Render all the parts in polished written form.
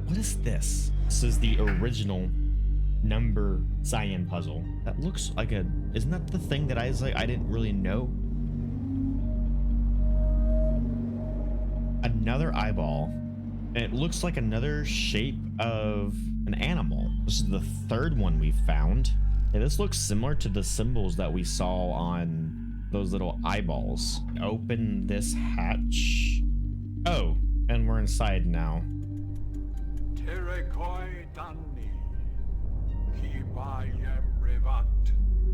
What is this? This is the original number cyan puzzle. That looks like a... Isn't that the thing that I was like, I didn't really know? Another eyeball. And it looks like another shape of an animal. This is the third one we found. Yeah, this looks similar to the symbols that we saw on those little eyeballs. Open this hatch. Oh, and we're inside now.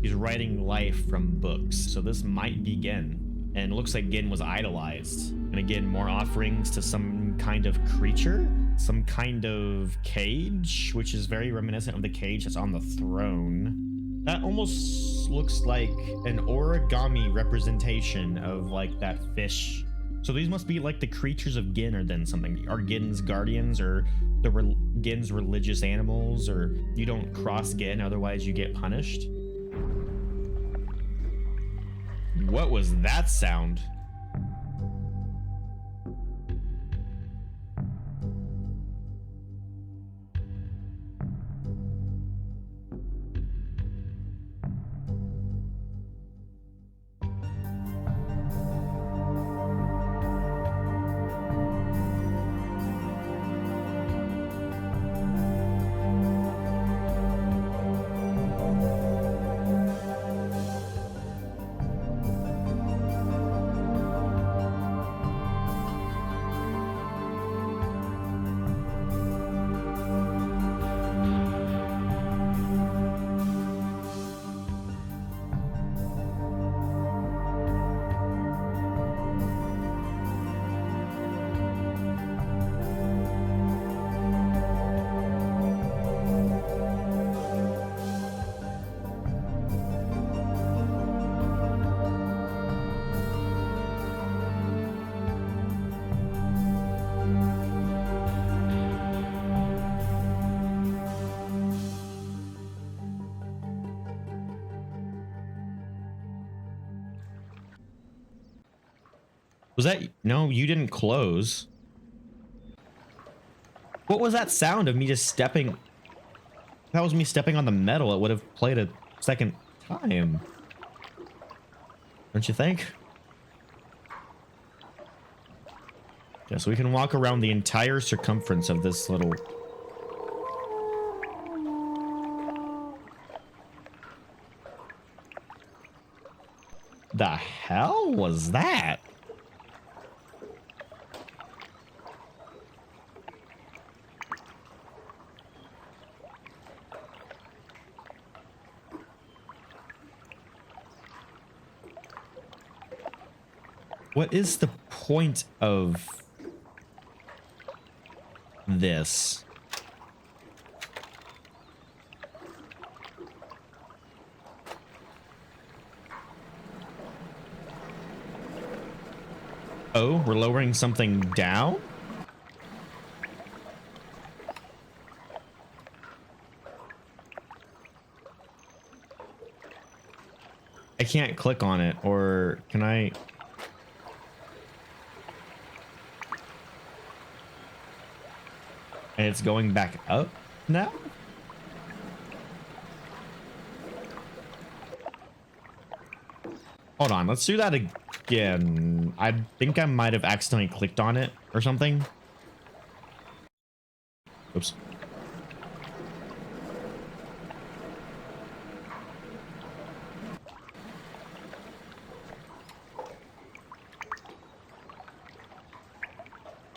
He's writing life from books, so this might be Ghen. And it looks like Ghen was idolized. And again, more offerings to some kind of creature, some kind of cage, which is very reminiscent of the cage that's on the throne. That almost looks like an origami representation of like that fish. So these must be like the creatures of Ghen, or then something. Are Ghen's guardians, or Ghen's religious animals, or you don't cross Ghen, otherwise you get punished. What was that sound? Was that... No, you didn't close. What was that sound of me just stepping? If that was me stepping on the metal, it would have played a second time. Don't you think? Yeah, so we can walk around the entire circumference of this little... The hell was that? What is the point of this? Oh, we're lowering something down? I can't click on it, or can I? And it's going back up now? Hold on, let's do that again. I think I might have accidentally clicked on it or something. Oops.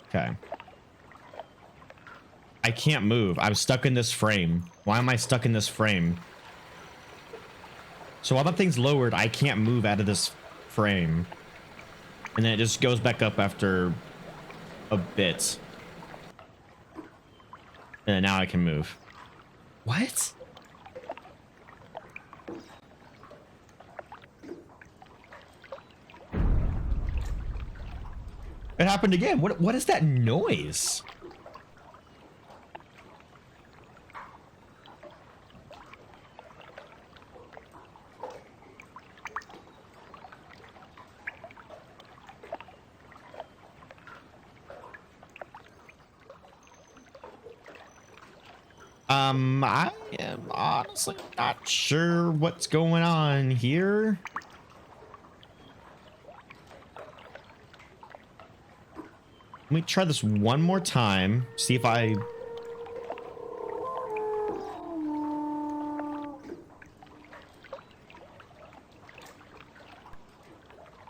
Okay. I can't move. I'm stuck in this frame. Why am I stuck in this frame? So while that thing's lowered, I can't move out of this frame. And then it just goes back up after a bit. And now I can move. What? It happened again. What is that noise? I am honestly not sure what's going on here. Let me try this one more time. See if I...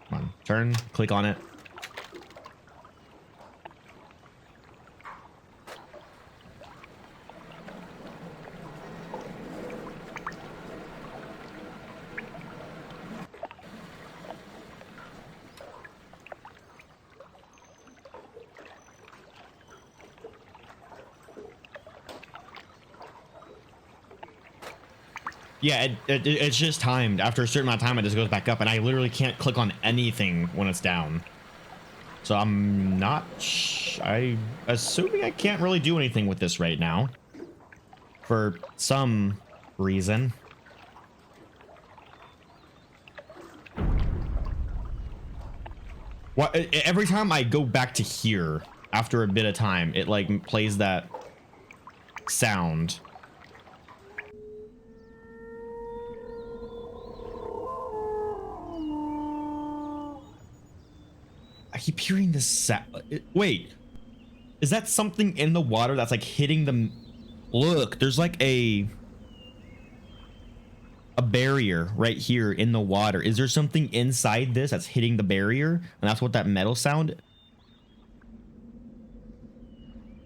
Come on, turn, click on it. Yeah, it's just timed. After a certain amount of time, it just goes back up, and I literally can't click on anything when it's down. So I'm not... I'm assuming I can't really do anything with this right now. For some reason. What? Every time I go back to here, after a bit of time, it like plays that sound. I keep hearing this sound. Wait, is that something in the water that's like hitting the... Look, there's like a barrier right here in the water. Is there something inside this that's hitting the barrier? And that's what that metal sound...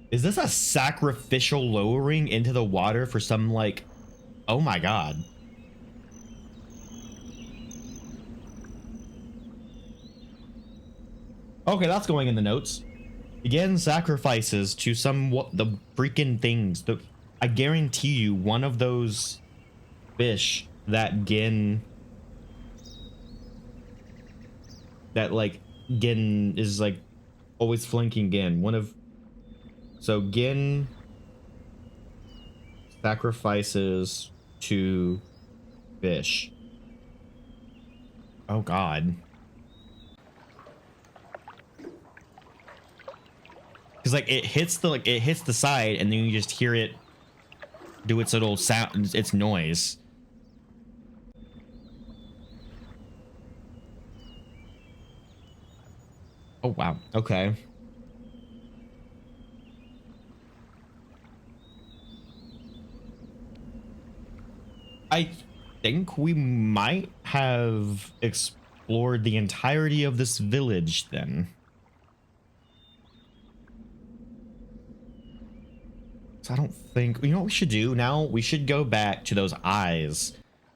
Is this a sacrificial lowering into the water for some like... Oh my god. Okay, that's going in the notes. Again, sacrifices to some... What the freaking things. I guarantee you one of those fish that Ghen... That like Ghen is like always flanking Ghen. One of... So Ghen sacrifices to fish. Oh god. Cause like it hits the side and then you just hear it do its little sound, its noise. Oh wow. Okay. I think we might have explored the entirety of this village then. So I don't think... You know what we should do now? We should go back to those eyes.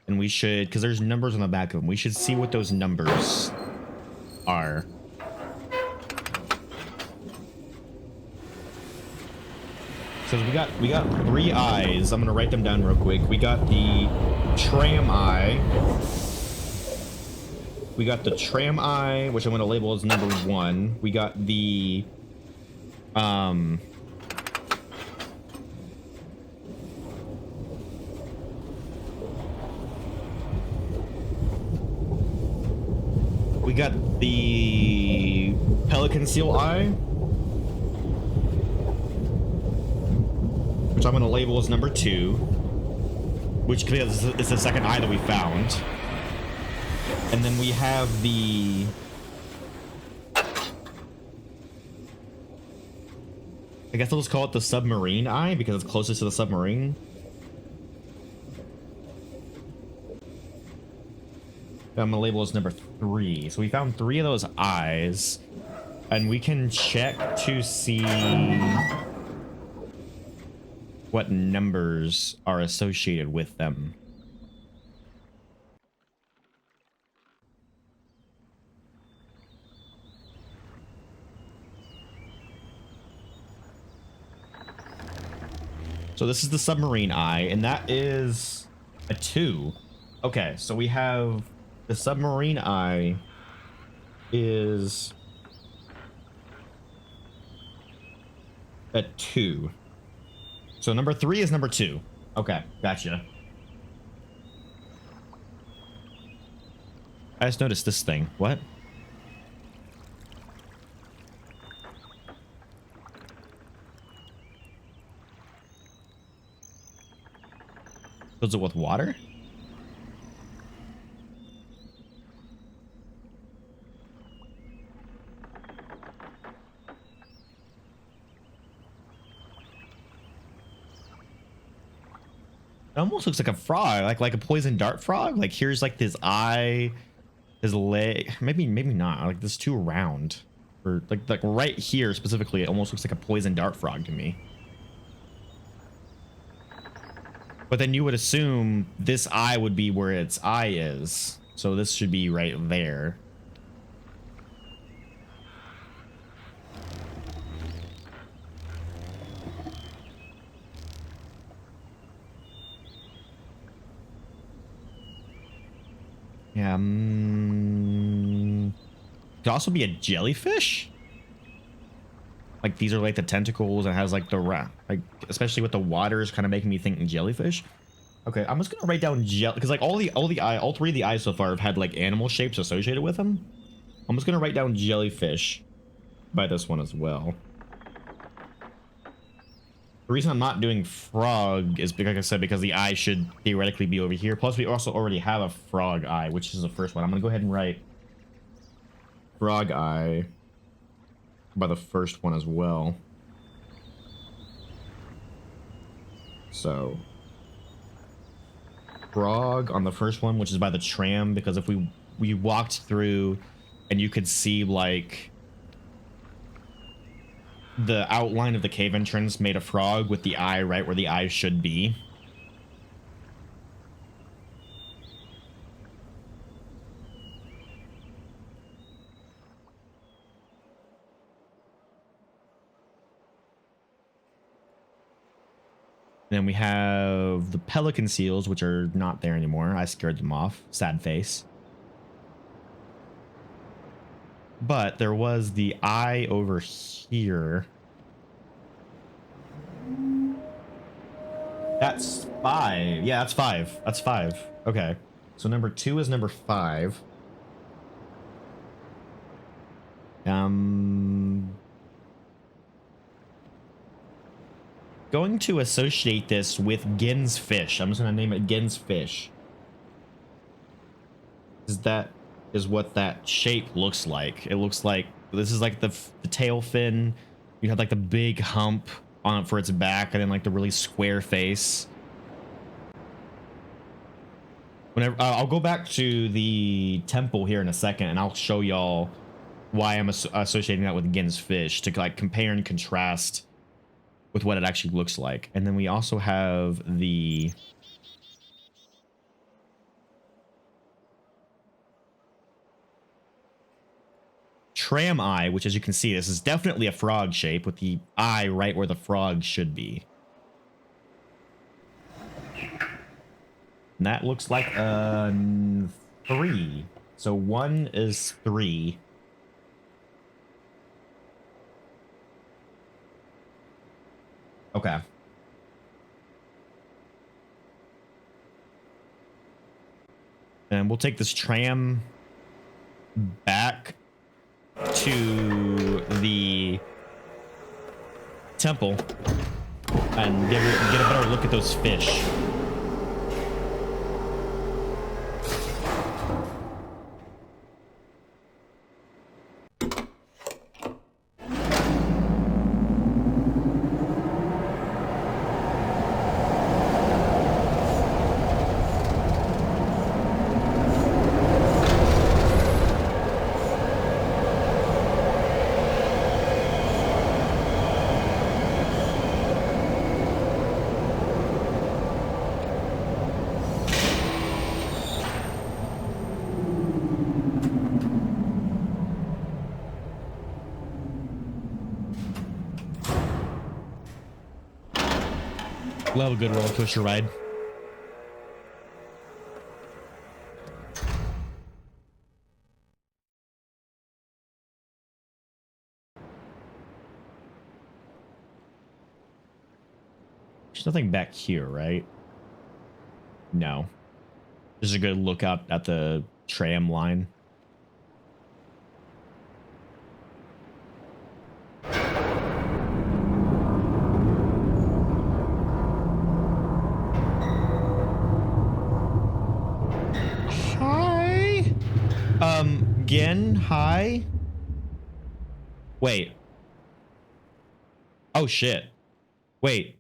And we should... Because there's numbers on the back of them. We should see what those numbers are. So we got 3 eyes. I'm gonna write them down real quick. We got the tram eye. We got the tram eye, which I'm gonna label as number 1. We got the we got the pelican seal eye, which I'm going to label as number 2, which is the second eye that we found. And then we have the... I guess I'll just call it the submarine eye because it's closest to the submarine. I'm going to label as number 3. So we found 3 of those eyes. And we can check to see what numbers are associated with them. So this is the submarine eye, and that is a 2. Okay, so we have the submarine eye is a 2. So number 3 is number 2. Okay, gotcha. I just noticed this thing. What? Fills it with water? It almost looks like a frog, like a poison dart frog. Like here's like this eye, his leg. Maybe not. Like this too round. Or like right here specifically, it almost looks like a poison dart frog to me. But then you would assume this eye would be where its eye is. So this should be right there. Yeah. Could also be a jellyfish. Like these are like the tentacles and has like the like especially with the water is kind of making me think jellyfish. Okay, I'm just gonna write down because like all three of the eyes so far have had like animal shapes associated with them. I'm just gonna write down jellyfish by this one as well. The reason I'm not doing frog is because, like I said, because the eye should theoretically be over here. Plus, we also already have a frog eye, which is the first one. I'm gonna go ahead and write frog eye by the first one as well. So frog on the first one, which is by the tram, because if we walked through and you could see like the outline of the cave entrance made a frog with the eye right where the eye should be. Then we have the pelican seals, which are not there anymore. I scared them off. Sad face. But there was the eye over here. That's 5. Yeah, that's 5. That's 5. Okay. So number 2 is number 5. Going to associate this with Ghen's fish. I'm just going to name it Ghen's fish. That is what that shape looks like. It looks like this is like the tail fin. You have like the big hump on it for its back, and then like the really square face. Whenever I'll go back to the temple here in a second, and I'll show y'all why I'm associating that with Ghen's fish to like compare and contrast with what it actually looks like. And then we also have the tram eye, which, as you can see, this is definitely a frog shape with the eye right where the frog should be. And that looks like a 3. So 1 is 3. Okay. And we'll take this tram back to the temple and get a better look at those fish. We'll have a good roller coaster ride. There's nothing back here, right? No. Just a good look out at the tram line. Ghen, hi. Wait. Oh shit. Wait.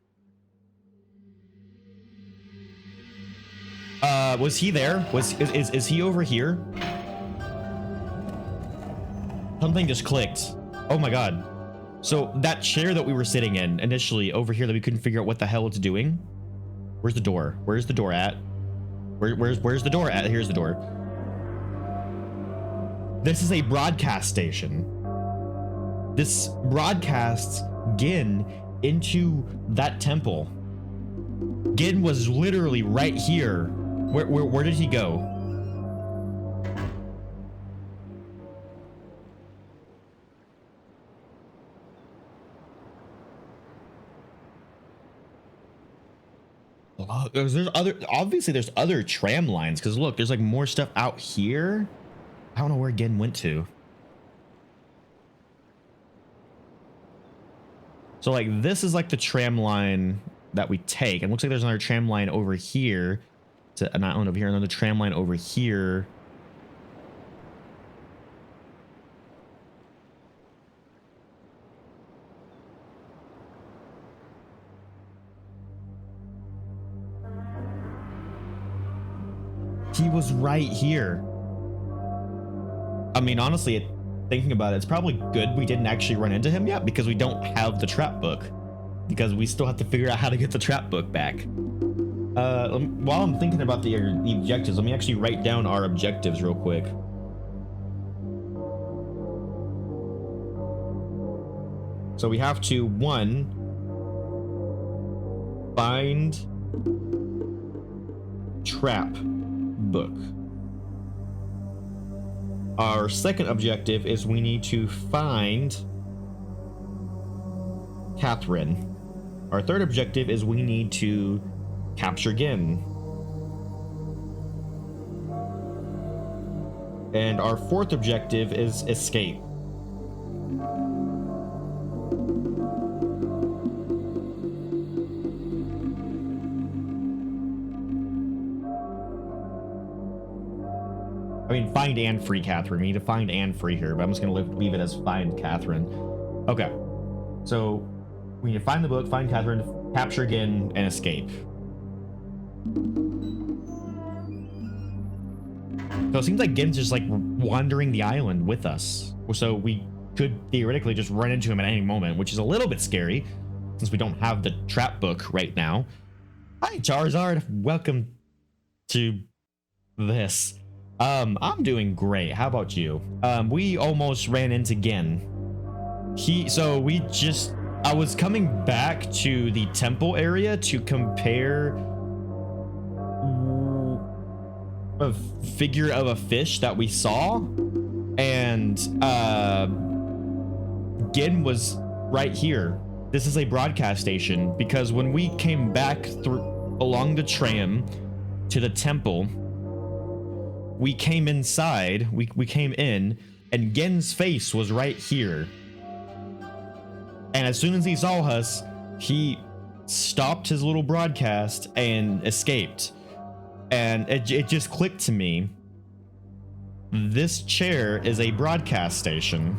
Was he there? Is he over here? Something just clicked. Oh my god. So that chair that we were sitting in initially over here that we couldn't figure out what the hell it's doing. Where's the door? Where's the door at? Where's the door at? Here's the door. This is a broadcast station. This broadcasts Ghen into that temple. Ghen was literally right here. Where did he go? Obviously there's other tram lines, because look, there's like more stuff out here. I don't know where Ghen went to. So like this is like the tram line that we take, and looks like there's another tram line over here. Not over here, another tram line over here. He was right here. I mean, honestly, thinking about it, it's probably good we didn't actually run into him yet, because we don't have the trap book. Because we still have to figure out how to get the trap book back. While I'm thinking about the objectives, let me actually write down our objectives real quick. So we have to, 1, find trap book. Our second objective is we need to find Catherine. Our third objective is we need to capture Ghen. And our fourth objective is escape. I mean, find and free Catherine. We need to find and free her, but I'm just going to leave it as find Catherine. Okay. So we need to find the book, find Catherine, capture Ghen, and escape. So it seems like Gen's just like wandering the island with us. So we could theoretically just run into him at any moment, which is a little bit scary since we don't have the trap book right now. Hi, Charizard. Welcome to this. I'm doing great. How about you? We almost ran into Ghen. I was coming back to the temple area to compare a figure of a fish that we saw, and Ghen was right here. This is a broadcast station, because when we came back along the tram to the temple, we came inside, we came in, and Gen's face was right here. And as soon as he saw us, he stopped his little broadcast and escaped. And it just clicked to me. This chair is a broadcast station.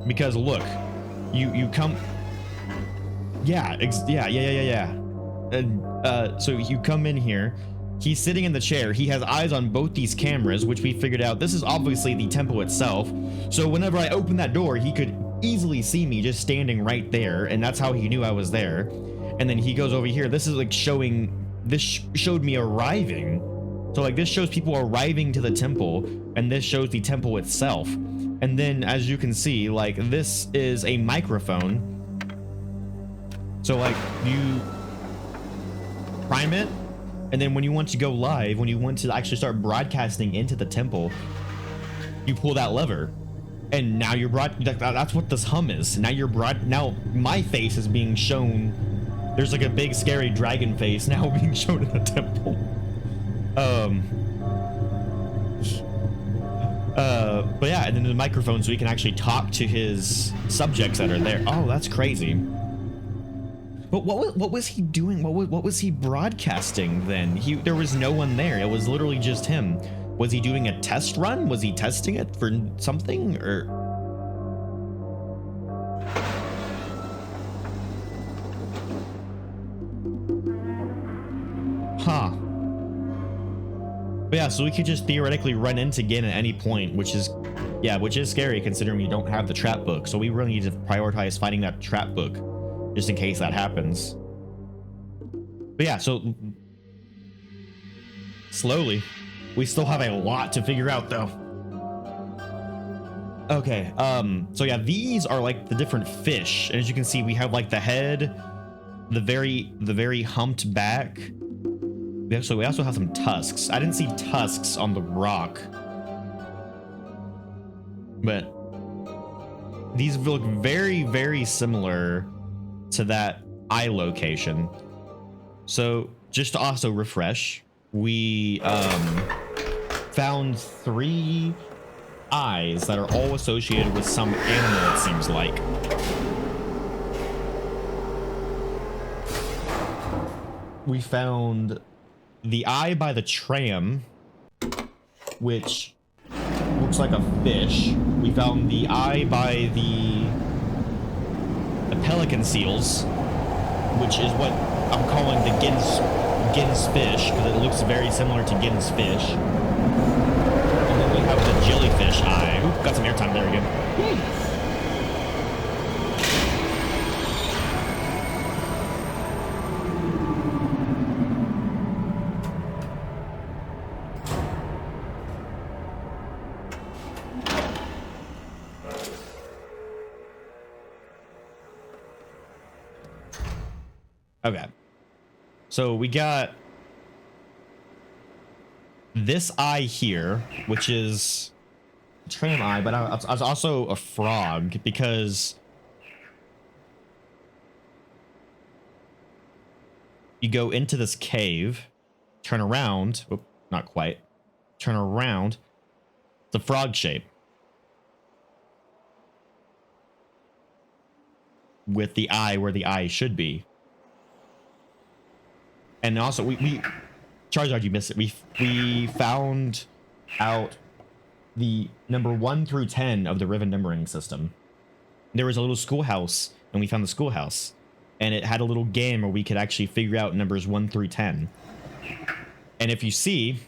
Because look, you come. Yeah. And so you come in here. He's sitting in the chair. He has eyes on both these cameras, which we figured out. This is obviously the temple itself. So whenever I opened that door, he could easily see me just standing right there. And that's how he knew I was there. And then he goes over here. This is like showing, this showed me arriving. So like this shows people arriving to the temple, and this shows the temple itself. And then as you can see, like this is a microphone. So like you prime it. And then when you want to go live, when you want to actually start broadcasting into the temple, you pull that lever, and now you're that's what this hum is. Now now my face is being shown. There's like a big scary dragon face now being shown in the temple. But yeah, and then the microphone, so he can actually talk to his subjects that are there. Oh, that's crazy. But what was he doing? What was he broadcasting then? There was no one there. It was literally just him. Was he doing a test run? Was he testing it for something, or? Huh. But yeah, so we could just theoretically run into Ghen at any point, which is, yeah, which is scary considering we don't have the trap book. So we really need to prioritize finding that trap book just in case that happens. But yeah, so slowly. We still have a lot to figure out though. Okay, so yeah, these are like the different fish. And as you can see, we have like the head, the very humped back. We also have some tusks. I didn't see tusks on the rock. But these look very, very similar to that eye location. So just to also refresh, we found 3 eyes that are all associated with some animal, it seems like. We found the eye by the tram, which looks like a fish. We found the eye by the pelican seals, which is what I'm calling the Ghen's fish, because it looks very similar to Ghen's fish. And then we have the jellyfish eye. Oop, got some airtime there again. Yay. Okay, so we got this eye here, which is a tram eye, but I was also a frog because you go into this cave, turn around, oh, not quite, turn around, the frog shape with the eye where the eye should be. And also, we Charizard, you missed it. We found out the number 1 through 10 of the Riven numbering system. There was a little schoolhouse, and we found the schoolhouse, and it had a little game where we could actually figure out numbers 1 through 10. And if you see,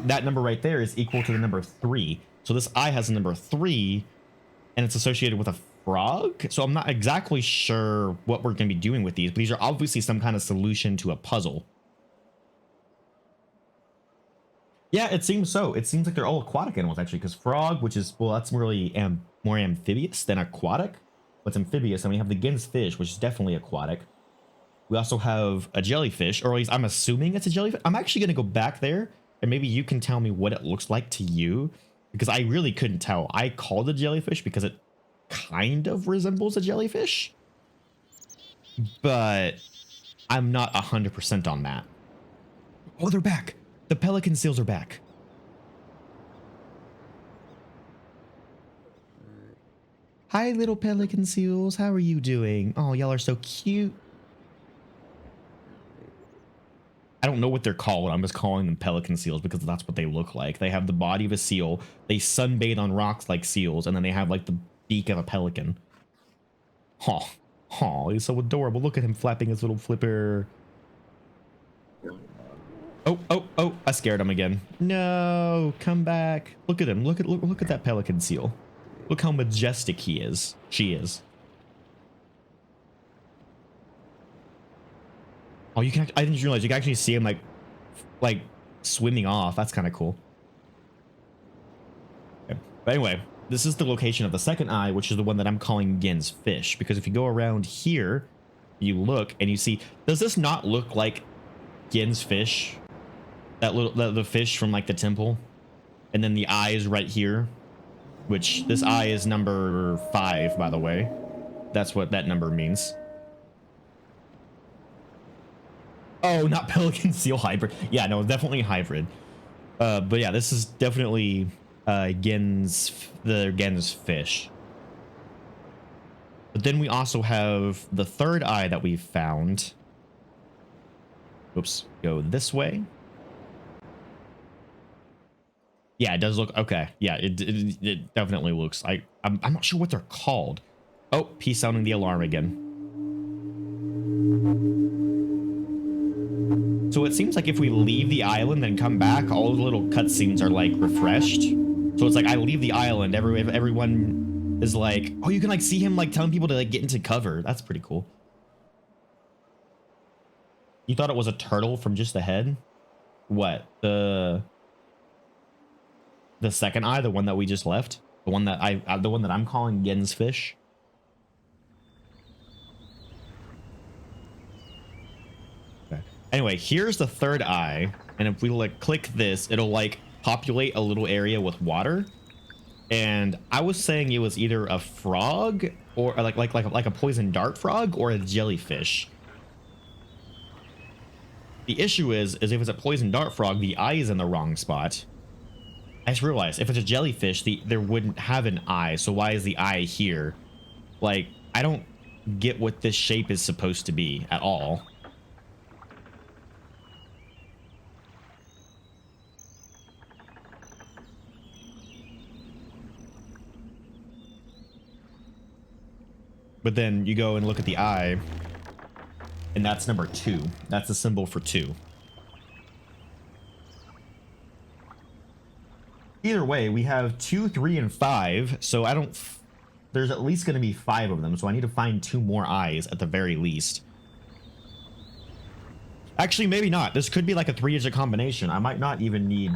that number right there is equal to the number 3. So this eye has a number 3, and it's associated with a frog. So I'm not exactly sure what we're going to be doing with these, but these are obviously some kind of solution to a puzzle. Yeah, it seems so. It seems like they're all aquatic animals, actually, because frog, which is, well, that's really more amphibious than aquatic. But it's amphibious, and we have the Ghen's fish, which is definitely aquatic. We also have a jellyfish, or at least I'm assuming it's a jellyfish. I'm actually going to go back there, and maybe you can tell me what it looks like to you, because I really couldn't tell. I called it jellyfish because it kind of resembles a jellyfish, but I'm not 100% on that. Oh, they're back. The pelican seals are back. Hi, little pelican seals. How are you doing? Oh, y'all are so cute. I don't know what they're called. I'm just calling them pelican seals because that's what they look like. They have the body of a seal. They sunbathe on rocks like seals, and then they have like the beak of a pelican. Oh, oh, he's so adorable. Look at him flapping his little flipper. Oh, oh, oh, I scared him again. No, come back. Look at him. Look at that pelican seal. Look how majestic he is. She is. Oh, you can, I didn't realize you can actually see him like swimming off. That's kind of cool. Okay. But anyway, this is the location of the second eye, which is the one that I'm calling Ghen's fish. Because if you go around here, you look and you see, does this not look like Ghen's fish? That little, the fish from like the temple, and then the eye is right here, which this eye is number 5, by the way. That's what that number means. Oh, not pelican seal hybrid. Yeah, no, definitely hybrid. But yeah, this is definitely Ghen's fish. But then we also have the third eye that we found. Oops, go this way. Yeah, it does look okay. Yeah, it definitely looks. I'm not sure what they're called. Oh, he's sounding the alarm again. So it seems like if we leave the island and come back, all the little cutscenes are like refreshed. So it's like I leave the island, everyone is like, oh, you can like see him like telling people to like get into cover. That's pretty cool. You thought it was a turtle from just the head? What? The second eye, the one that we just left? The one that the one that I'm calling Ghen's fish? Okay. Anyway, here's the third eye, and if we like click this, it'll like populate a little area with water. And I was saying it was either a frog or like a poison dart frog or a jellyfish. The issue is if it's a poison dart frog, the eye is in the wrong spot. I just realized if it's a jellyfish, there wouldn't have an eye. So why is the eye here? Like, I don't get what this shape is supposed to be at all. But then you go and look at the eye, and that's number 2. That's the symbol for 2. Either way, we have 2, 3, and 5. So I don't... There's at least going to be 5 of them. So I need to find 2 more eyes at the very least. Actually, maybe not. This could be like a 3-digit combination. I might not even need...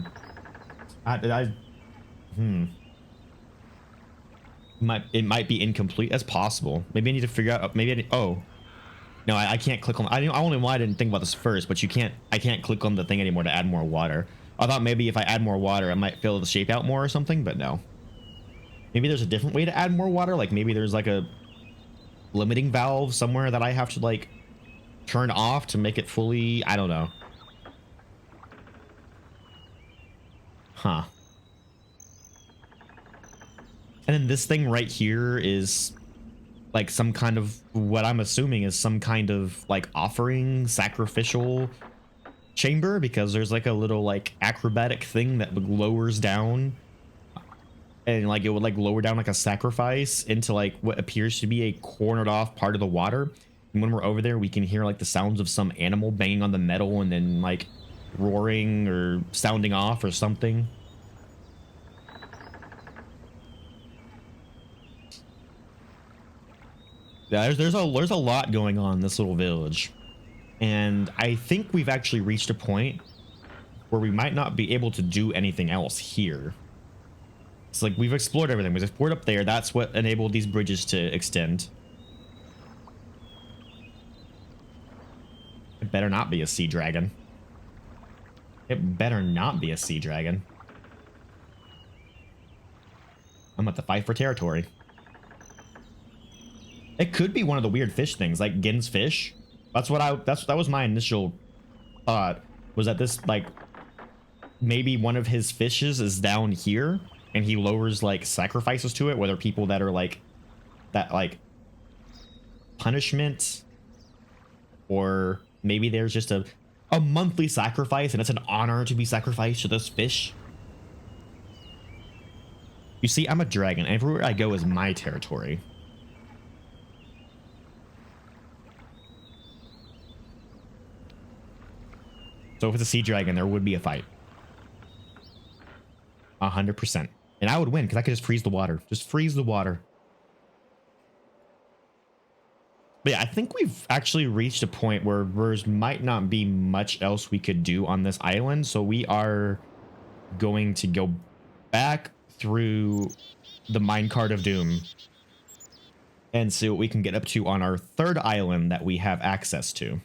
It might be incomplete. That's possible. Maybe I need to figure out. Maybe I need, oh no, I can't click on. I don't know why I didn't think about this first, but you can't. I can't click on the thing anymore to add more water. I thought maybe if I add more water, I might fill the shape out more or something, but no. Maybe there's a different way to add more water. Like maybe there's like a limiting valve somewhere that I have to like turn off to make it fully. I don't know. Huh. And then this thing right here is like some kind of, what I'm assuming is some kind of like offering sacrificial chamber, because there's like a little like acrobatic thing that lowers down, and like it would like lower down like a sacrifice into like what appears to be a cornered off part of the water. And when we're over there, we can hear like the sounds of some animal banging on the metal and then like roaring or sounding off or something. Yeah, there's a lot going on in this little village, and I think we've actually reached a point where we might not be able to do anything else here. It's like we've explored everything. We've explored up there. That's what enabled these bridges to extend. It better not be a sea dragon. It better not be a sea dragon. I'm about to fight for territory. It could be one of the weird fish things, like Ghen's fish. That was my initial thought, was that this, like, maybe one of his fishes is down here, and he lowers, like, sacrifices to it, whether people that are, like, that, like, punishment, or maybe there's just a monthly sacrifice, and it's an honor to be sacrificed to this fish. You see, I'm a dragon. Everywhere I go is my territory. So if it's a sea dragon, there would be a fight. 100%. And I would win because I could just freeze the water. Just freeze the water. But yeah, I think we've actually reached a point where there might not be much else we could do on this island. So we are going to go back through the minecart of doom and see what we can get up to on our third island that we have access to.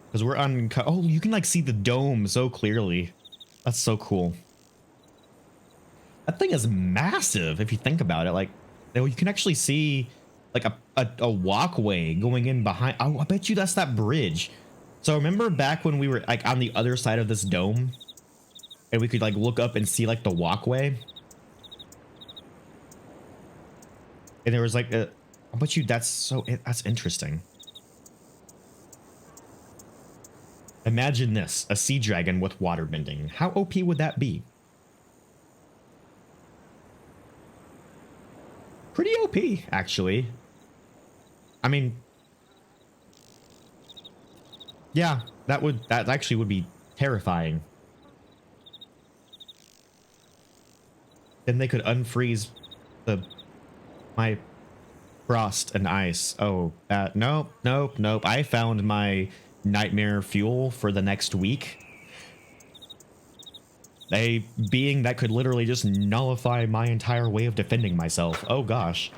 Because we're on... Oh, you can like see the dome so clearly. That's so cool. That thing is massive if you think about it. Like, you can actually see like a walkway going in behind. Oh, I bet you that's that bridge. So remember back when we were like on the other side of this dome and we could like look up and see like the walkway? And there was like a... I bet you that's interesting. Imagine this, a sea dragon with water bending. How OP would that be? Pretty OP, actually. I mean, yeah, that actually would be terrifying. Then they could unfreeze my frost and ice. Oh, nope, nope, nope. I found my nightmare fuel for the next week. A being that could literally just nullify my entire way of defending myself. Oh gosh.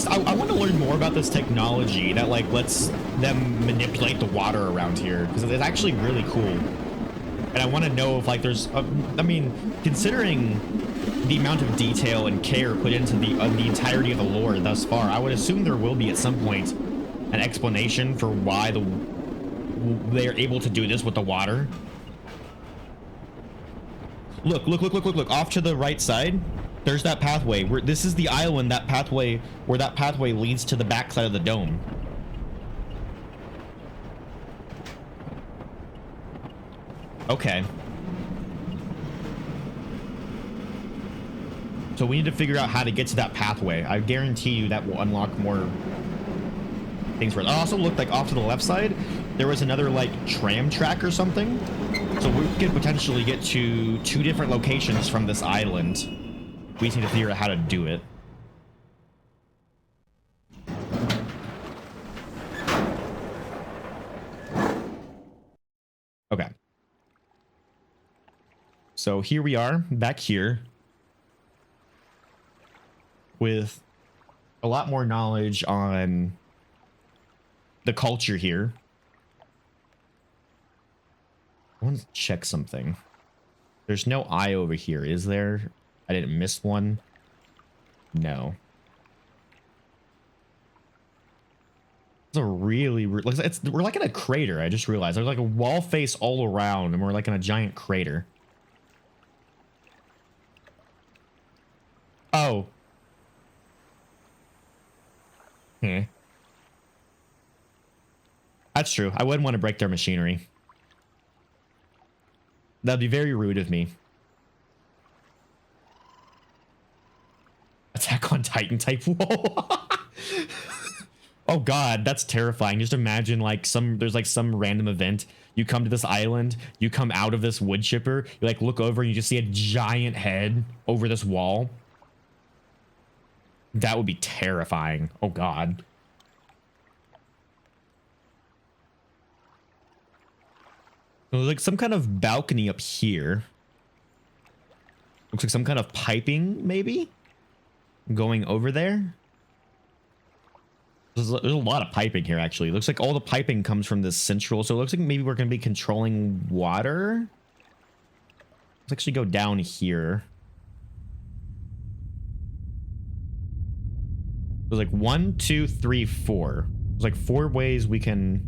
I want to learn more about this technology that like lets them manipulate the water around here, because it's actually really cool. And I want to know if like there's I mean, considering the amount of detail and care put into the entirety of the lore thus far, I would assume there will be at some point an explanation for why they're able to do this with the water. Look, look, look, look, look, look, off to the right side. There's that pathway. This is the island, that pathway, where that pathway leads to the backside of the dome. Okay. So we need to figure out how to get to that pathway. I guarantee you that will unlock more things for it. It also looked like off to the left side, there was another like tram track or something. So we could potentially get to 2 different locations from this island. We just need to figure out how to do it. Okay. So here we are, back here, with a lot more knowledge on the culture here. I want to check something. There's no eye over here, is there? I didn't miss one. No. It's a really we're like in a crater. I just realized there's like a wall face all around, and we're like in a giant crater. Oh. That's true. I wouldn't want to break their machinery. That'd be very rude of me. Attack on Titan type wall. Oh god, that's terrifying. Just imagine like there's like some random event. You come to this island, you come out of this wood chipper, you like look over and you just see a giant head over this wall. That would be terrifying. Oh god. There's like some kind of balcony up here. Looks like some kind of piping, maybe? Going over there. There's a lot of piping here, actually. It looks like all the piping comes from this central, so it looks like maybe we're going to be controlling water. Let's actually go down here. There's like 1, 2, 3, 4. There's like 4 ways we can...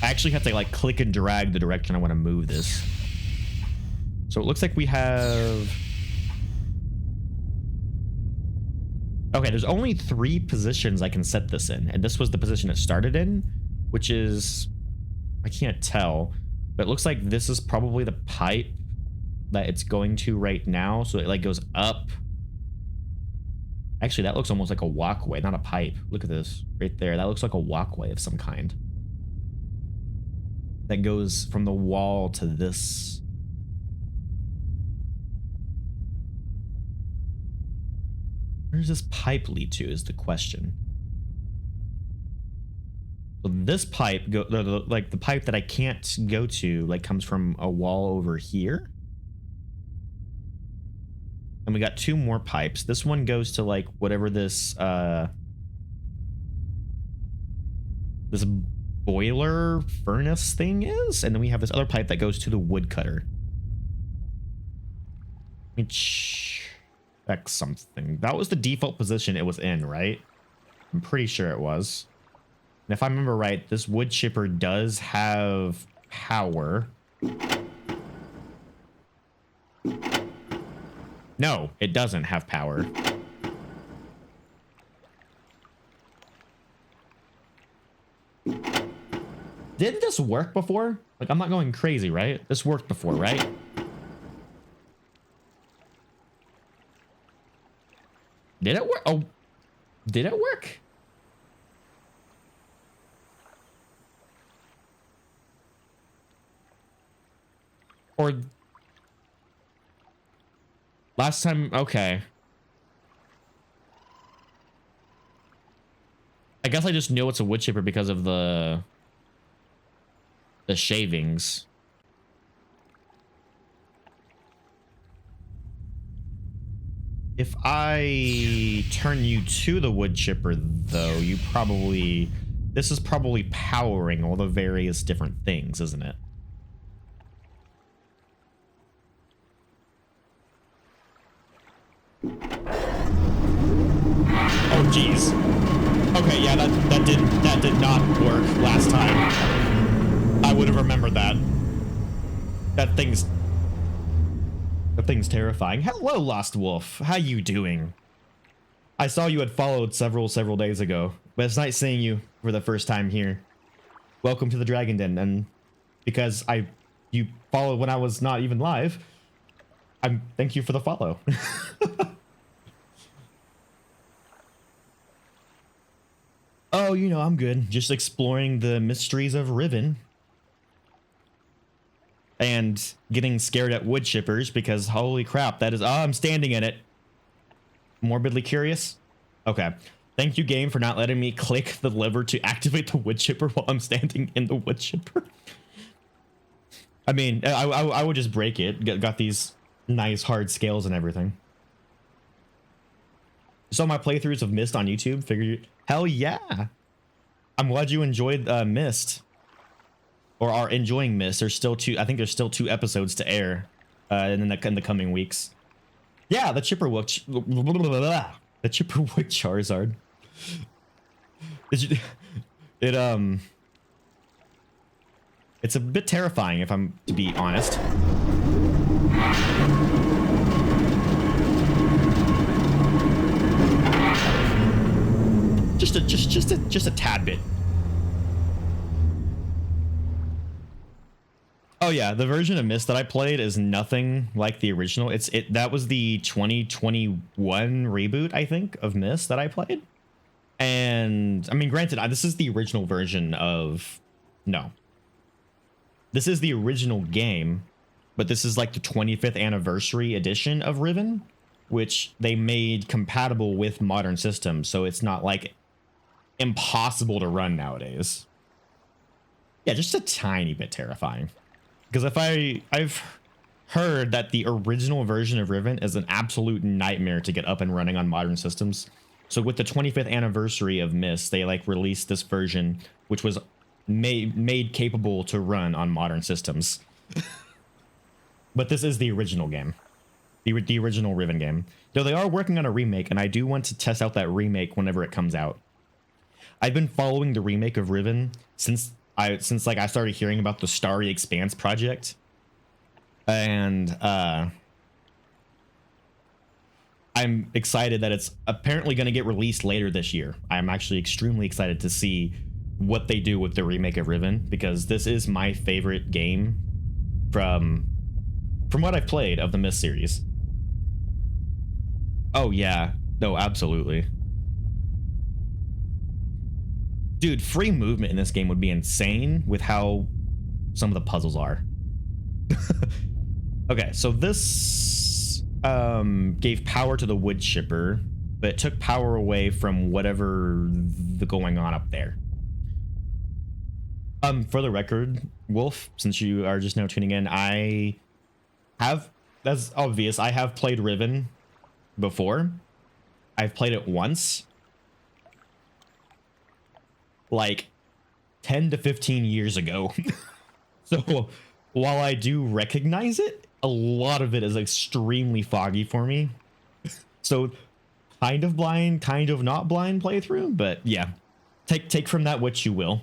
I actually have to like click and drag the direction I want to move this. So it looks like we have... Okay, there's only 3 positions I can set this in. And this was the position it started in, which is... I can't tell. But it looks like this is probably the pipe that it's going to right now. So it like goes up. Actually, that looks almost like a walkway, not a pipe. Look at this right there. That looks like a walkway of some kind. That goes from the wall to this. Where does this pipe lead to is the question. So this pipe, like the pipe that I can't go to, like comes from a wall over here. And we got 2 more pipes. This one goes to like whatever this, this boiler furnace thing is, and then we have this other pipe that goes to the woodcutter. Let me check something. That was the default position it was in, right? I'm pretty sure it was. And if I remember right, this wood chipper does have power. No, it doesn't have power. Didn't this work before? Like, I'm not going crazy, right? This worked before, right? Did it work? Oh, did it work? Or last time, okay. I guess I just know it's a wood chipper because of the shavings. If I turn you to the wood chipper, though, you probably... This is probably powering all the various different things, isn't it? Oh, jeez. Okay, yeah, that did not work last time. I would have remembered that. That thing's terrifying. Hello, Lost Wolf. How you doing? I saw you had followed several days ago, but it's nice seeing you for the first time here. Welcome to the Dragon Den, and because you followed when I was not even live, thank you for the follow. Oh, you know, I'm good. Just exploring the mysteries of Riven. And getting scared at wood chippers because holy crap, that is... Oh, I'm standing in it. Morbidly curious? Okay. Thank you, game, for not letting me click the lever to activate the wood chipper while I'm standing in the wood chipper. I mean, I would just break it. Got these nice hard scales and everything. So my playthroughs of Myst on YouTube, figured... Hell yeah. I'm glad you enjoyed Myst. Or are enjoying Myst. There's still I think there's still 2 episodes to air in the coming weeks. Yeah, the chipper wood Charizard. It's a bit terrifying if I'm to be honest. Just a tad bit. Oh yeah, the version of Myst that I played is nothing like the original. That was the 2021 reboot, I think, of Myst that I played. And I mean, granted, this is the original version of... No. This is the original game, but this is like the 25th anniversary edition of Riven, which they made compatible with modern systems, so it's not like impossible to run nowadays. Yeah, just a tiny bit terrifying. Because if I've heard that the original version of Riven is an absolute nightmare to get up and running on modern systems. So with the 25th anniversary of Myst, they like released this version, which was made capable to run on modern systems. But this is the original game, the original Riven game. Though they are working on a remake, and I do want to test out that remake whenever it comes out. I've been following the remake of Riven since I started hearing about the Starry Expanse project, and I'm excited that it's apparently going to get released later this year. I'm actually extremely excited to see what they do with the remake of Riven, because this is my favorite game from what I've played of the Myst series. Oh yeah, no, absolutely. Dude, free movement in this game would be insane with how some of the puzzles are. Okay, so this gave power to the wood chipper, but it took power away from whatever the going on up there. For the record, Wolf, since you are just now tuning in, I have, that's obvious, I have played Riven before. I've played it once. Like 10 to 15 years ago. So while I do recognize it, a lot of it is extremely foggy for me. So kind of blind, kind of not blind playthrough, but yeah, take from that what you will.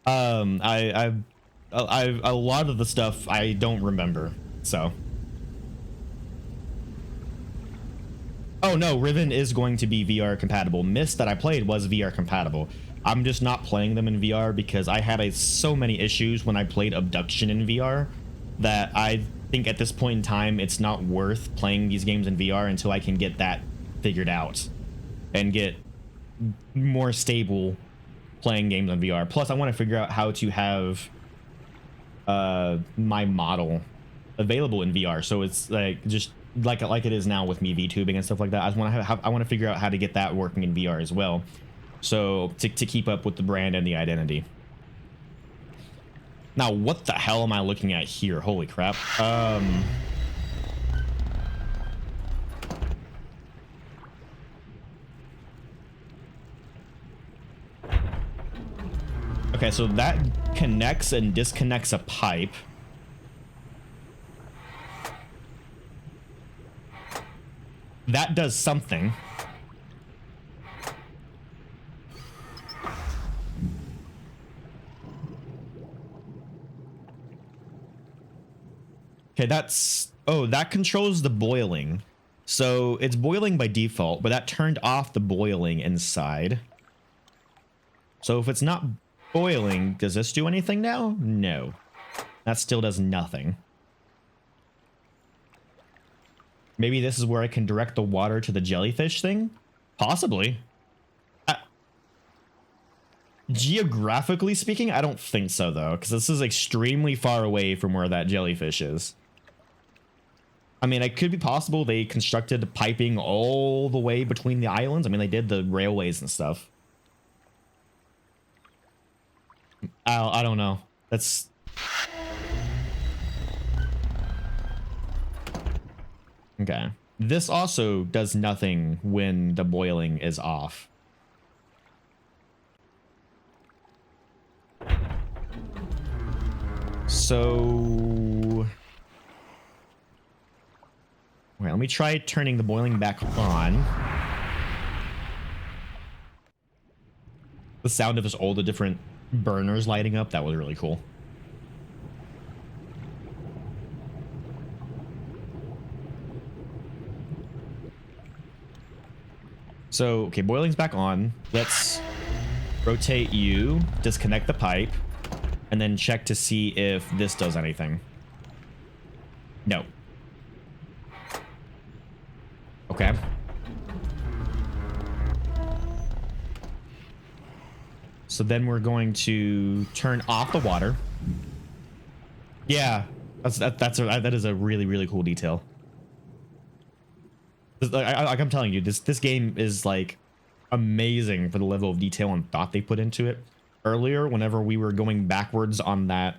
I a lot of the stuff I don't remember, so. Oh no, Riven is going to be VR compatible. Mist that I played was VR compatible. I'm just not playing them in VR because I had so many issues when I played Abduction in VR that I think at this point in time it's not worth playing these games in VR until I can get that figured out and get more stable playing games in VR. Plus, I want to figure out how to have my model available in VR, so it's like just like it is now with me VTubing and stuff like that. I want to figure out how to get that working in VR as well, so to keep up with the brand and the identity. Now, what the hell am I looking at here? Holy crap. Okay, so that connects and disconnects a pipe. That does something. Okay, that's... Oh, that controls the boiling. So it's boiling by default, but that turned off the boiling inside. So if it's not boiling, does this do anything now? No. That still does nothing. Maybe this is where I can direct the water to the jellyfish thing? Possibly. Geographically speaking, I don't think so, though, because this is extremely far away from where that jellyfish is. I mean, it could be possible they constructed piping all the way between the islands. I mean, they did the railways and stuff. I don't know. That's... Okay. This also does nothing when the boiling is off. So... Okay, let me try turning the boiling back on. The sound of just all the different burners lighting up, that was really cool. So, okay, boiling's back on. Let's rotate you, disconnect the pipe, and then check to see if this does anything. No. Okay. So then we're going to turn off the water. Yeah, that is a really, really cool detail. Like I'm telling you, this game is like amazing for the level of detail and thought they put into it. Earlier, whenever we were going backwards on that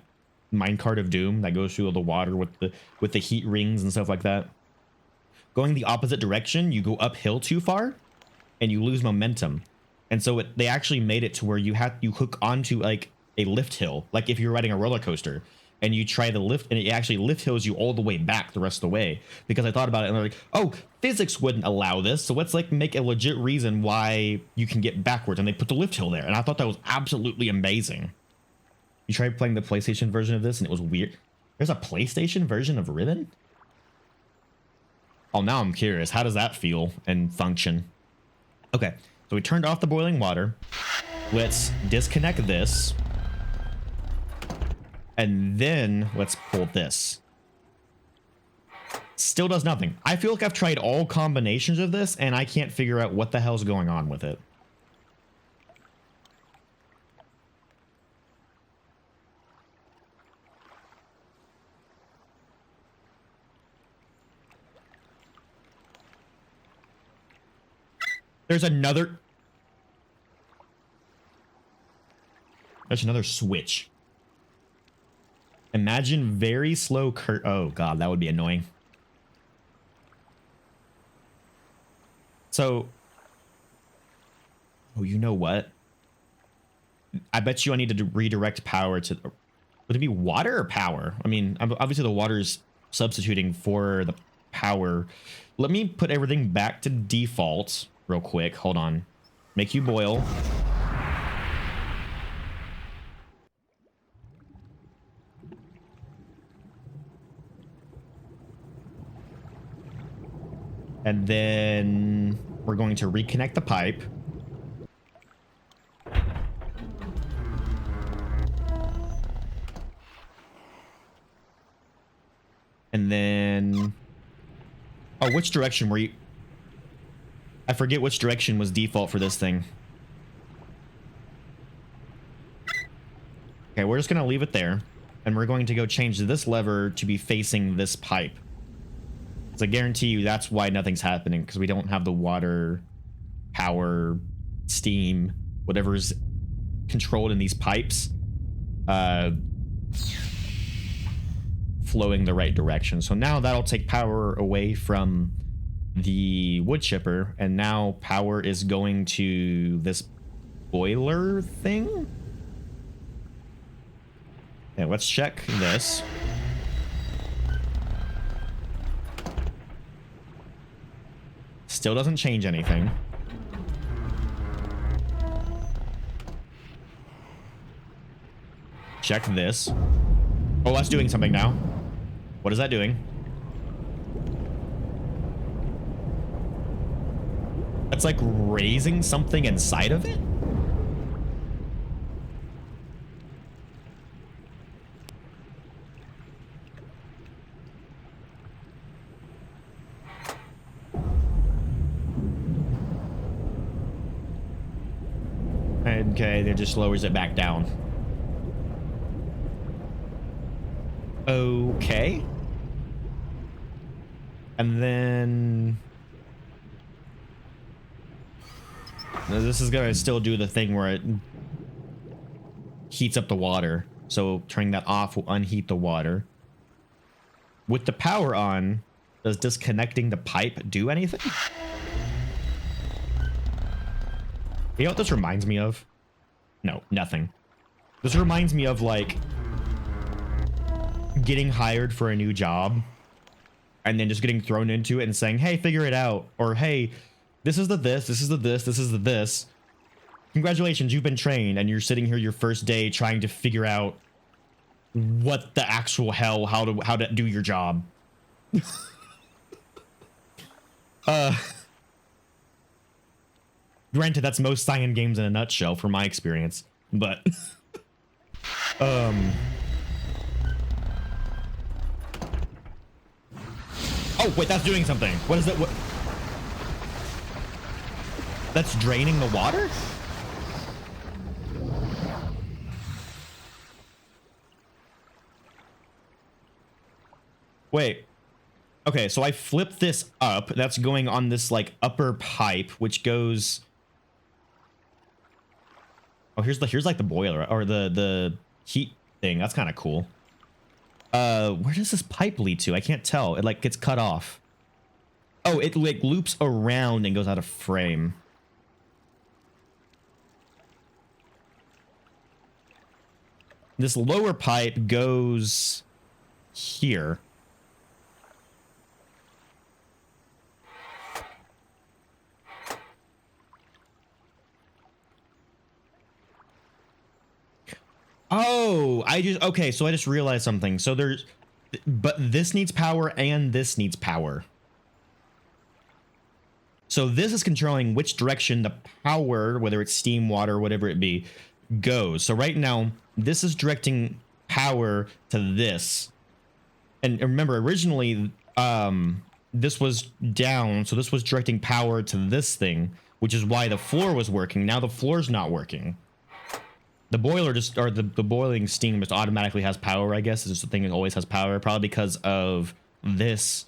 minecart of doom that goes through all the water with the heat rings and stuff like that, going the opposite direction, you go uphill too far, and you lose momentum. And so they actually made it to where you hook onto like a lift hill, like if you're riding a roller coaster. And you try the lift, and it actually lift hills you all the way back the rest of the way. Because I thought about it, and they're like, oh, physics wouldn't allow this, so let's like make a legit reason why you can get backwards. And they put the lift hill there, and I thought that was absolutely amazing. You tried playing the PlayStation version of this, and it was weird. There's a PlayStation version of Riven? Oh, now I'm curious. How does that feel and function? Okay, so we turned off the boiling water. Let's disconnect this. And then let's pull this. Still does nothing. I feel like I've tried all combinations of this and I can't figure out what the hell's going on with it. There's another switch. Imagine very slow oh god, that would be annoying. So, oh, you know what? I bet you I need to redirect power to, would it be water or power? I mean, obviously the water's substituting for the power. Let me put everything back to default real quick. Hold on. Make you boil. And then we're going to reconnect the pipe. And then, oh, which direction were you? I forget which direction was default for this thing. Okay, we're just going to leave it there. And we're going to go change this lever to be facing this pipe. So I guarantee you that's why nothing's happening, because we don't have the water, power, steam, whatever's controlled in these pipes flowing the right direction. So now that'll take power away from the wood chipper, and now power is going to this boiler thing. Okay, let's check this. Still doesn't change anything. Check this. Oh, that's doing something now. What is that doing? That's like raising something inside of it? Okay, it just lowers it back down. Okay. And then this is gonna still do the thing where it heats up the water. So turning that off will unheat the water. With the power on, does disconnecting the pipe do anything? You know what this reminds me of? No, nothing. This reminds me of like getting hired for a new job and then just getting thrown into it and saying, hey, figure it out. Or, hey, this is the this, this is the this, this is the this. Congratulations, you've been trained. And you're sitting here your first day trying to figure out what the actual hell, how to do your job. Granted, that's most Cyan games in a nutshell from my experience, but oh wait, that's doing something. What is that? What? That's draining the water? Wait. Okay, so I flipped this up. That's going on this like upper pipe, which goes. Oh, here's like the boiler or the heat thing. That's kind of cool. Where does this pipe lead to? I can't tell. It like gets cut off. Oh, it like loops around and goes out of frame. This lower pipe goes here. Oh, okay, so I just realized something. So but this needs power and this needs power. So this is controlling which direction the power, whether it's steam, water, whatever it be, goes. So right now, this is directing power to this. And remember, originally, this was down, so this was directing power to this thing, which is why the floor was working. Now the floor's not working. The boiler just, or the boiling steam just automatically has power, I guess. It's just the thing that always has power, probably because of this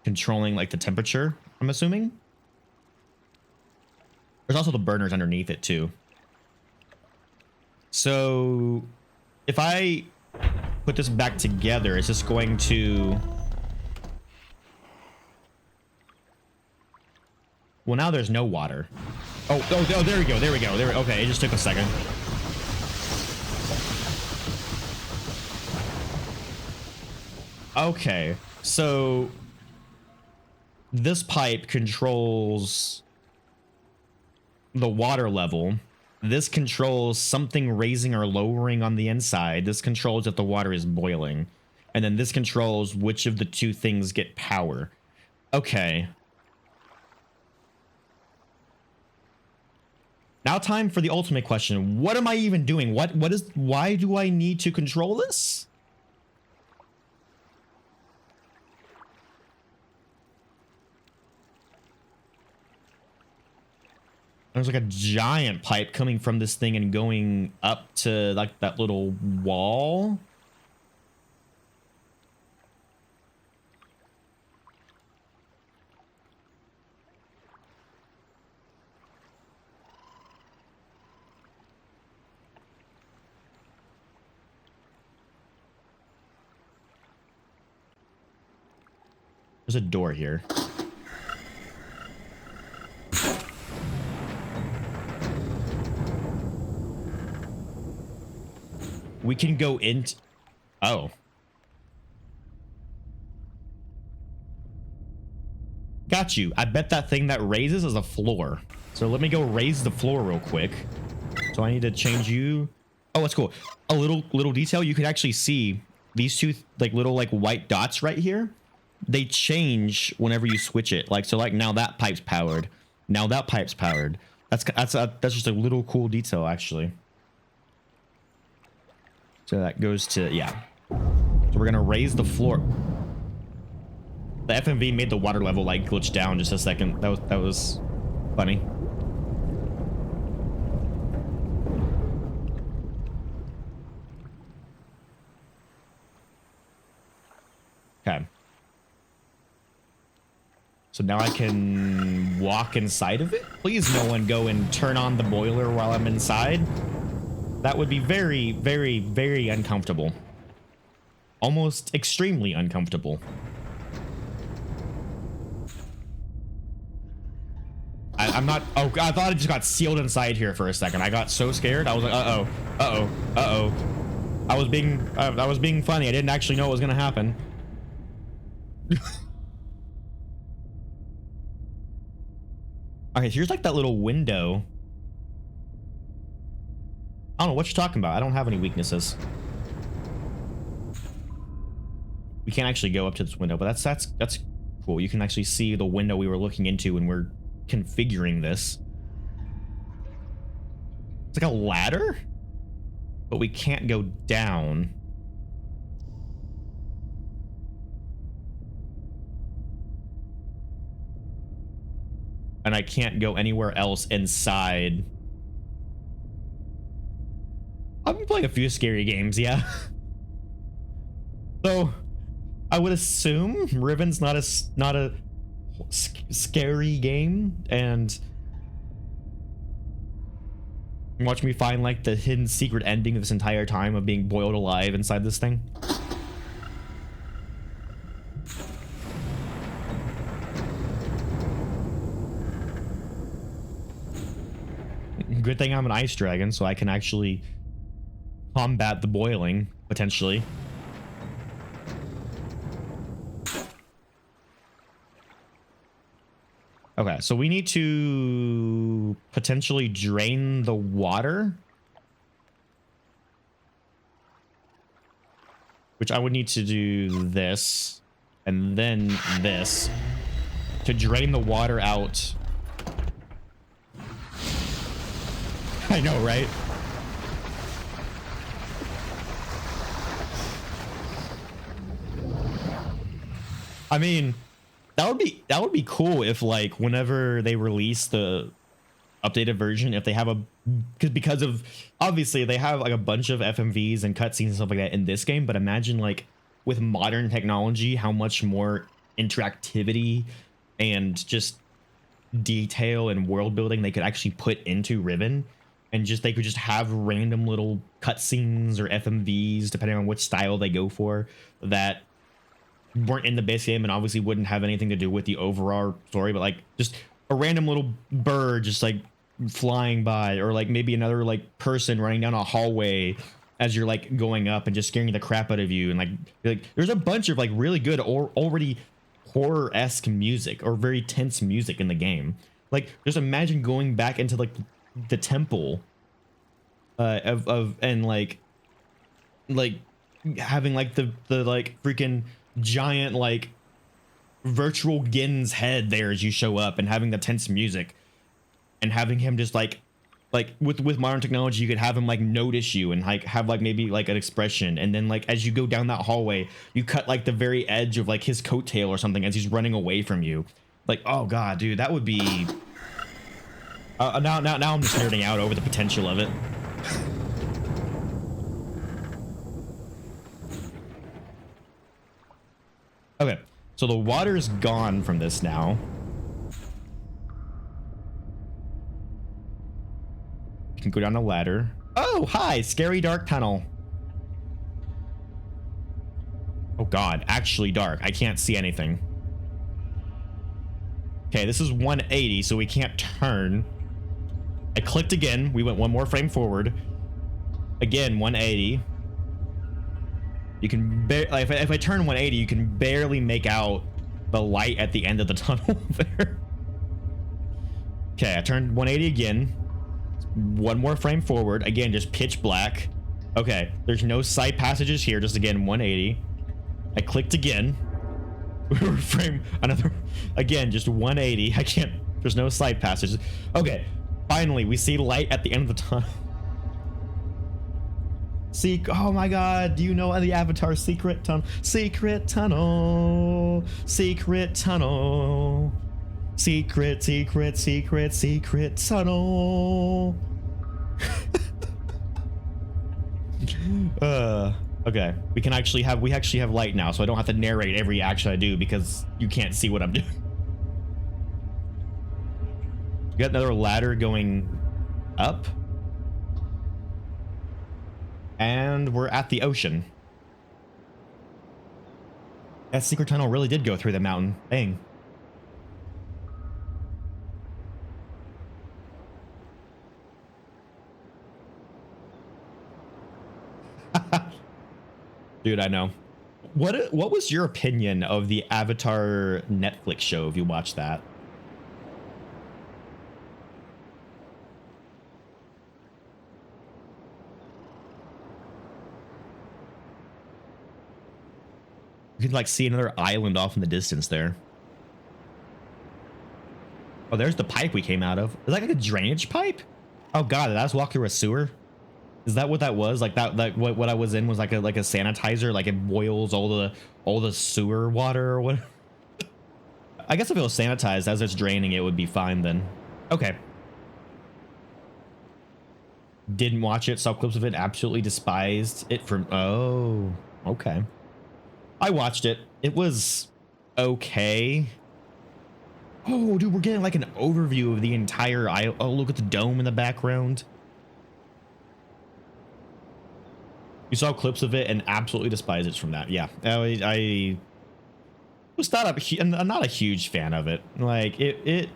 controlling like the temperature, I'm assuming. There's also the burners underneath it too. So if I put this back together, it's just going to... Well, now there's no water. Oh, there we go. Okay, it just took a second. Okay, so this pipe controls the water level. This controls something raising or lowering on the inside. This controls if the water is boiling. And then this controls which of the two things get power. Okay. Now time for the ultimate question. What am I even doing? Why do I need to control this? There's like a giant pipe coming from this thing and going up to like that little wall. There's a door here. We can go into... Oh. Got you. I bet that thing that raises is a floor. So let me go raise the floor real quick. So I need to change you. Oh, that's cool. A little detail. You can actually see these two like little like white dots right here. They change whenever you switch it. Like, so like now that pipe's powered. Now that pipe's powered. That's just a little cool detail actually. So that goes to, yeah. So we're gonna raise the floor. The FMV made the water level like glitch down just a second. That was funny. Okay. So now I can walk inside of it. Please no one go and turn on the boiler while I'm inside. That would be very, very, very uncomfortable. Almost extremely uncomfortable. I'm not... Oh, I thought I just got sealed inside here for a second. I got so scared. I was like, uh-oh, uh-oh, uh-oh. I was being funny. I didn't actually know what was going to happen. Okay, here's like that little window. I don't know what you're talking about. I don't have any weaknesses. We can't actually go up to this window, but that's cool. You can actually see the window we were looking into when we're configuring this. It's like a ladder, but we can't go down. And I can't go anywhere else inside. I've been playing a few scary games, yeah. So, I would assume Riven's not a scary game, and watch me find like the hidden secret ending of this entire time of being boiled alive inside this thing. Good thing I'm an ice dragon, so I can actually combat the boiling, potentially. Okay, so we need to potentially drain the water. Which I would need to do this, and then this, to drain the water out. I know, right? I mean, that would be cool if like whenever they release the updated version, if they have a because of obviously they have like a bunch of FMVs and cutscenes and stuff like that in this game, but imagine like with modern technology how much more interactivity and just detail and world building they could actually put into Riven, and just they could just have random little cutscenes or FMVs depending on which style they go for that weren't in the base game and obviously wouldn't have anything to do with the overall story, but like just a random little bird just like flying by, or like maybe another like person running down a hallway as you're like going up and just scaring the crap out of you. And like there's a bunch of like really good or already horror-esque music or very tense music in the game. Like just imagine going back into like the temple of and like having like the like freaking giant like virtual Ghen's head there as you show up, and having the tense music, and having him just like with modern technology, you could have him like notice you and like have like maybe like an expression, and then like as you go down that hallway, you cut like the very edge of like his coattail or something as he's running away from you. Like, oh god, dude, that would be now I'm just nerding out over the potential of it. Okay, so the water's gone from this now. You can go down a ladder. Oh, hi, scary dark tunnel. Oh god, actually dark. I can't see anything. Okay, this is 180, so we can't turn. I clicked again. We went one more frame forward. Again, 180. You can like if I turn 180, you can barely make out the light at the end of the tunnel there. Okay, I turned 180 again. One more frame forward. Again, just pitch black. Okay, there's no side passages here. Just again, 180. I clicked again. Frame another. Again, just 180. I can't. There's no side passages. Okay, finally, we see light at the end of the tunnel. Oh my god, do you know the Avatar secret tunnel? Secret tunnel. Secret tunnel. Secret tunnel. Okay. We actually have light now, so I don't have to narrate every action I do because you can't see what I'm doing. You got another ladder going up. And we're at the ocean. That secret tunnel really did go through the mountain. Dang. Dude, I know. What was your opinion of the Avatar Netflix show if you watched that? You can like see another island off in the distance there. Oh, there's the pipe we came out of. Is that like a drainage pipe? Oh god, did I just walk through a sewer? Is that what that was? Like that like what I was in was like a sanitizer, like it boils all the sewer water or what? I guess if it was sanitized as it's draining, it would be fine then. Okay. Didn't watch it, saw clips of it, absolutely despised it from oh, okay. I watched it. It was okay. Oh, dude, we're getting like an overview of the entire island. Oh, look at the dome in the background. You saw clips of it and absolutely despise it from that. Yeah, I was not I'm not a huge fan of it. Like it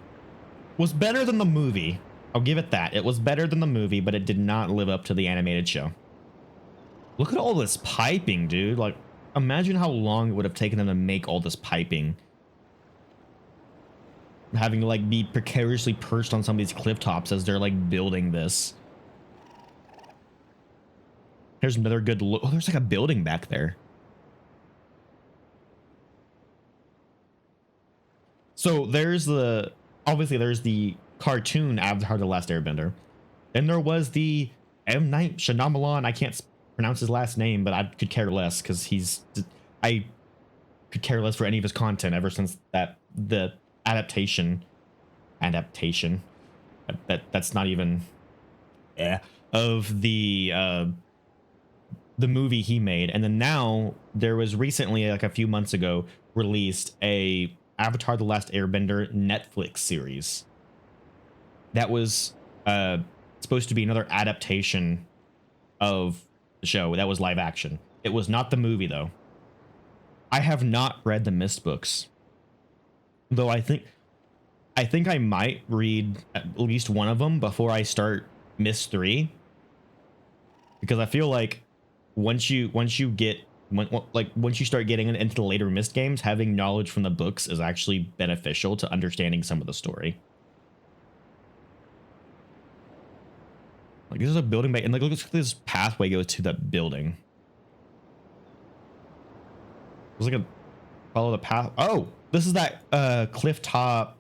was better than the movie. I'll give it that. It was better than the movie, but it did not live up to the animated show. Look at all this piping, dude. Like, imagine how long it would have taken them to make all this piping. Having to like be precariously perched on some of these cliff tops as they're like building this. Here's another good look. Oh, there's like a building back there. So there's obviously there's the cartoon Avatar: The Last Airbender. Then there was the M. Night Shyamalan. I can't pronounce his last name, but I could care less because I could care less for any of his content ever since the adaptation that's not even of the movie he made. And then now there was recently, like a few months ago, released a Avatar: The Last Airbender Netflix series that was supposed to be another adaptation of the show that was live action. It was not the movie though. I have not read the Mist books, though I think I might read at least one of them before I start Mist 3, because I feel like once you get once you start getting into the later Myst games, having knowledge from the books is actually beneficial to understanding some of the story. Like, this is a building, and like, look at this pathway goes to that building. It's like a follow the path. Oh, this is that cliff top.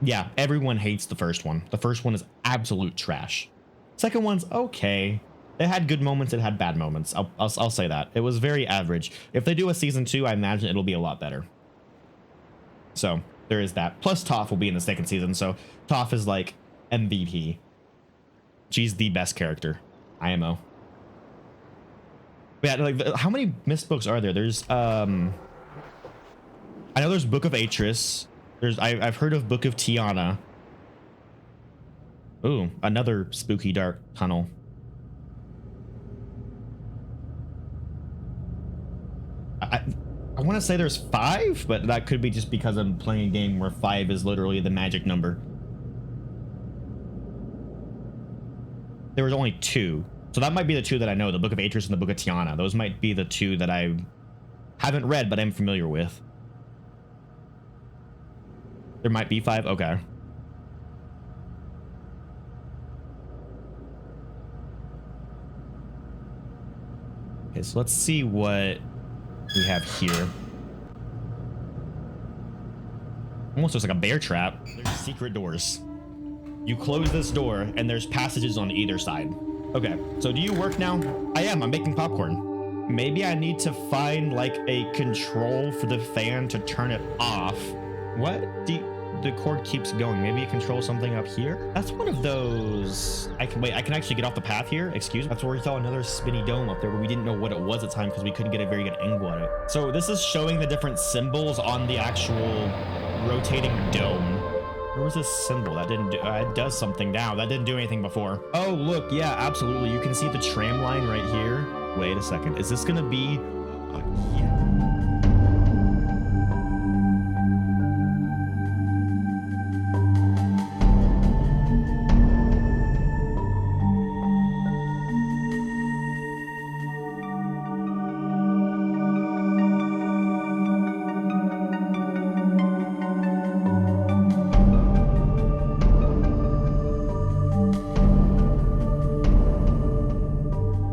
Yeah, everyone hates the first one. The first one is absolute trash. Second one's okay. It had good moments. It had bad moments. I'll say that. It was very average. If they do a season 2, I imagine it'll be a lot better. So there is that. Plus Toph will be in the second season. So Toph is like MVP. She's the best character. IMO. But yeah, like, how many Myst books are there? There's I know there's Book of Atrus. I've heard of Book of Tiana. Ooh, another spooky dark tunnel. I want to say there's 5, but that could be just because I'm playing a game where 5 is literally the magic number. There was only 2. So that might be the 2 that I know, the Book of Atrus and the Book of Tiana. Those might be the 2 that I haven't read, but I'm familiar with. There might be 5? Okay. Okay, so let's see what we have here. Almost looks like a bear trap. There's secret doors. You close this door and there's passages on either side. Okay, so do you work now? I am. I'm making popcorn. Maybe I need to find like a control for the fan to turn it off. What? The cord keeps going. Maybe it controls something up here. That's one of those. I can actually get off the path here. Excuse me. That's where we saw another spinny dome up there, but we didn't know what it was at the time because we couldn't get a very good angle at it. So this is showing the different symbols on the actual rotating dome. Where was this symbol? That didn't do, it does something now. That didn't do anything before. Oh, look. Yeah, absolutely. You can see the tram line right here. Wait a second. Is this going to be... yeah.